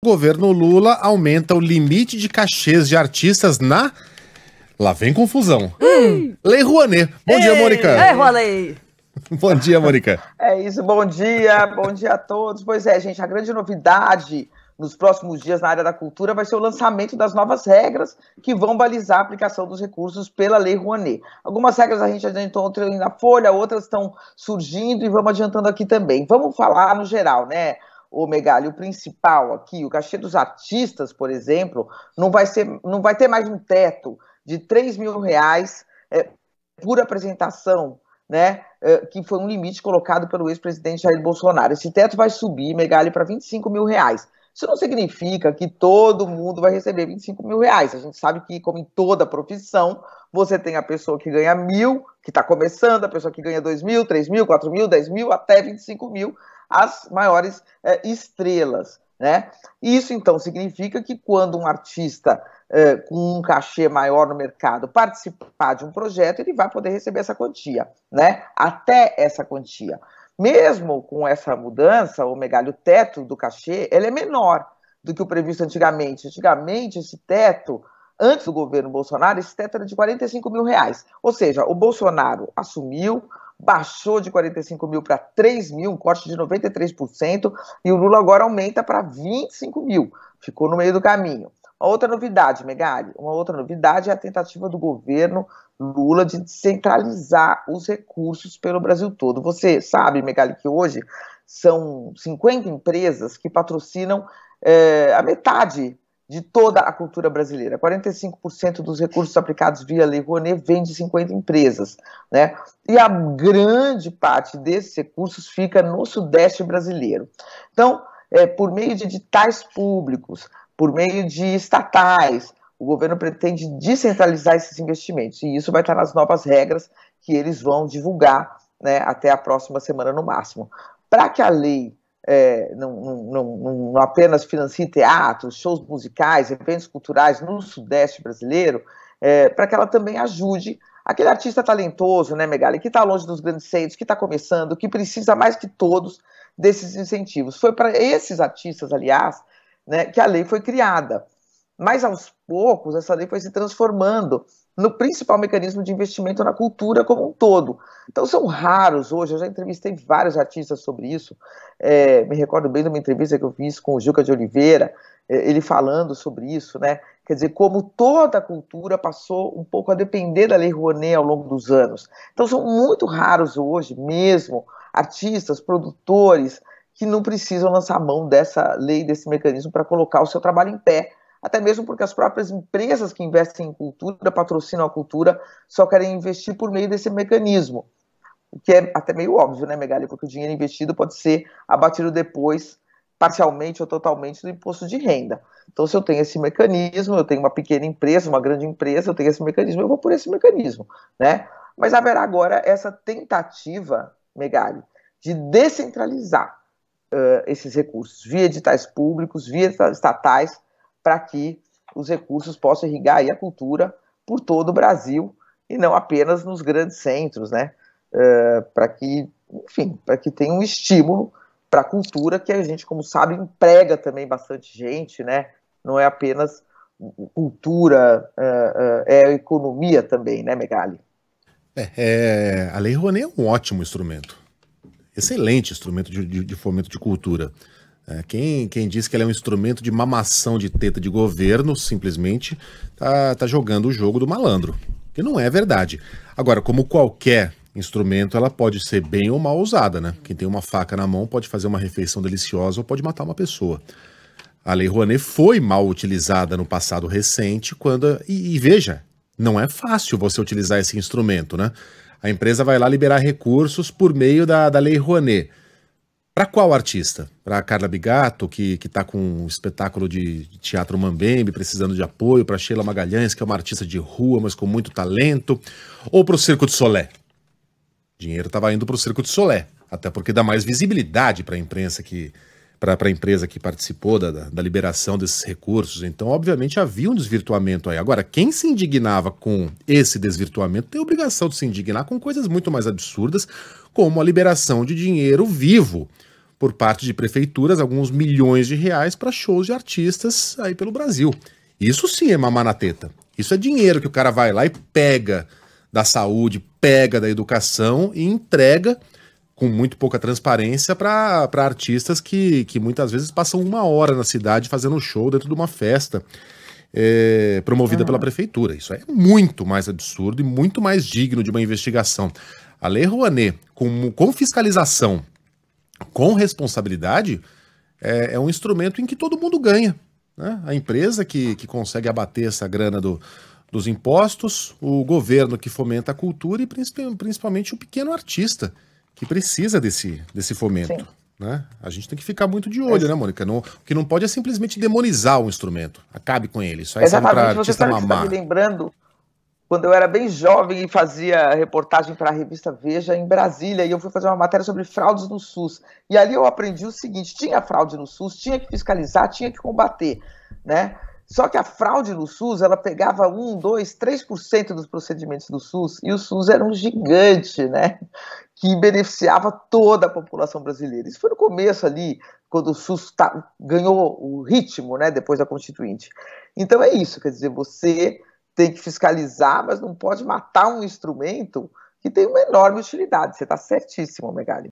governo Lula aumenta o limite de cachês de artistas na... Lá vem confusão. Lei Rouanet. Bom dia, Mônica. Rouanet. Bom dia, Mônica. É isso, bom dia a todos. Pois é, gente, a grande novidade nos próximos dias na área da cultura vai ser o lançamento das novas regras que vão balizar a aplicação dos recursos pela Lei Rouanet. Algumas regras a gente adiantou ontem na Folha, outras estão surgindo e vamos adiantando aqui também. Vamos falar no geral, né, ô Megali, o principal aqui, o cachê dos artistas, por exemplo, não vai ter mais um teto de R$3 mil por apresentação, né, que foi um limite colocado pelo ex-presidente Jair Bolsonaro. Esse teto vai subir, Megali, para R$25 mil. Isso não significa que todo mundo vai receber R$25 mil. A gente sabe que, como em toda profissão, você tem a pessoa que ganha 1.000, que está começando, a pessoa que ganha 2 mil, 3 mil, 4 mil, 10 mil, até 25 mil, as maiores estrelas, né? Isso, então, significa que quando um artista com um cachê maior no mercado participar de um projeto, ele vai poder receber essa quantia, né? Até essa quantia. Mesmo com essa mudança, o Megali, o teto do cachê, ele é menor do que o previsto antigamente. Antigamente, esse teto, antes do governo Bolsonaro, esse teto era de R$45 mil. Ou seja, o Bolsonaro assumiu, baixou de 45 mil para 3 mil, um corte de 93%, e o Lula agora aumenta para 25 mil. Ficou no meio do caminho. Uma outra novidade, Megali, é a tentativa do governo Lula de descentralizar os recursos pelo Brasil todo. Você sabe, Megali, que hoje são 50 empresas que patrocinam a metade de toda a cultura brasileira. 45% dos recursos aplicados via Lei Rouanet vem de 50 empresas, né? E a grande parte desses recursos fica no Sudeste brasileiro. Então, por meio de editais públicos, por meio de estatais, o governo pretende descentralizar esses investimentos, e isso vai estar nas novas regras que eles vão divulgar, né, até a próxima semana no máximo. Para que a lei não apenas financie teatros, shows musicais, eventos culturais no Sudeste brasileiro, para que ela também ajude aquele artista talentoso, né, Megali, que está longe dos grandes centros, que está começando, que precisa mais que todos desses incentivos. Foi para esses artistas, aliás, né, que a lei foi criada. Mas, aos poucos, essa lei foi se transformando no principal mecanismo de investimento na cultura como um todo. Então, são raros hoje, eu já entrevistei vários artistas sobre isso, me recordo bem de uma entrevista que eu fiz com o Juca de Oliveira, ele falando sobre isso, né? Quer dizer, como toda a cultura passou um pouco a depender da Lei Rouanet ao longo dos anos. Então, são muito raros hoje, mesmo, artistas, produtores, que não precisam lançar mão dessa lei, desse mecanismo para colocar o seu trabalho em pé, até mesmo porque as próprias empresas que investem em cultura, patrocinam a cultura, só querem investir por meio desse mecanismo, o que é até meio óbvio, né, Megali, porque o dinheiro investido pode ser abatido depois, parcialmente ou totalmente, do imposto de renda. Então, se eu tenho esse mecanismo, eu tenho uma pequena empresa, uma grande empresa, eu tenho esse mecanismo, eu vou por esse mecanismo, né? Mas haverá agora essa tentativa, Megali, de descentralizar esses recursos, via editais públicos, via estatais, para que os recursos possam irrigar aí a cultura por todo o Brasil e não apenas nos grandes centros, né? Para que, enfim, para que tenha um estímulo para a cultura que a gente, como sabe, emprega também bastante gente, né? Não é apenas cultura, é economia também, né, Megali? A Lei Rouanet é um ótimo instrumento. Excelente instrumento de fomento de cultura. Quem diz que ela é um instrumento de mamação de teta de governo, simplesmente tá jogando o jogo do malandro, que não é verdade. Agora, como qualquer instrumento, ela pode ser bem ou mal usada, né? Quem tem uma faca na mão pode fazer uma refeição deliciosa ou pode matar uma pessoa. A Lei Rouanet foi mal utilizada no passado recente, e veja, não é fácil você utilizar esse instrumento, né? A empresa vai lá liberar recursos por meio da Lei Rouanet. Para qual artista? Para Carla Bigato, que está com um espetáculo de teatro Mambembe, precisando de apoio, para Sheila Magalhães, que é uma artista de rua, mas com muito talento, ou para o Circo de Solé? O dinheiro estava indo para o Circo de Solé, até porque dá mais visibilidade para a imprensa para a empresa que participou da liberação desses recursos. Então, obviamente, havia um desvirtuamento aí. Agora, quem se indignava com esse desvirtuamento tem a obrigação de se indignar com coisas muito mais absurdas, como a liberação de dinheiro vivo por parte de prefeituras, alguns milhões de reais para shows de artistas aí pelo Brasil. Isso sim é mamar na teta. Isso é dinheiro que o cara vai lá e pega da saúde, pega da educação e entrega com muito pouca transparência para artistas que muitas vezes passam 1 hora na cidade fazendo um show dentro de uma festa promovida pela prefeitura. Isso é muito mais absurdo e muito mais digno de uma investigação. A Lei Rouanet, com fiscalização, com responsabilidade, é um instrumento em que todo mundo ganha, né? A empresa que consegue abater essa grana dos impostos, o governo que fomenta a cultura e principalmente o pequeno artista que precisa desse fomento. Né? A gente tem que ficar muito de olho, né, Mônica? O que não pode é simplesmente demonizar o instrumento. Acabe com ele. Isso aí serve para artista mamar. Você está me lembrando quando eu era bem jovem e fazia reportagem para a revista Veja em Brasília, e eu fui fazer uma matéria sobre fraudes no SUS. E ali eu aprendi o seguinte: tinha fraude no SUS, tinha que fiscalizar, tinha que combater, né? Só que a fraude no SUS, ela pegava 1, 2, 3% dos procedimentos do SUS, e o SUS era um gigante, né? Que beneficiava toda a população brasileira. Isso foi no começo ali, quando o SUS ganhou o ritmo, né? Depois da Constituinte. Então é isso, quer dizer, você tem que fiscalizar, mas não pode matar um instrumento que tem uma enorme utilidade. Você está certíssimo, Megali.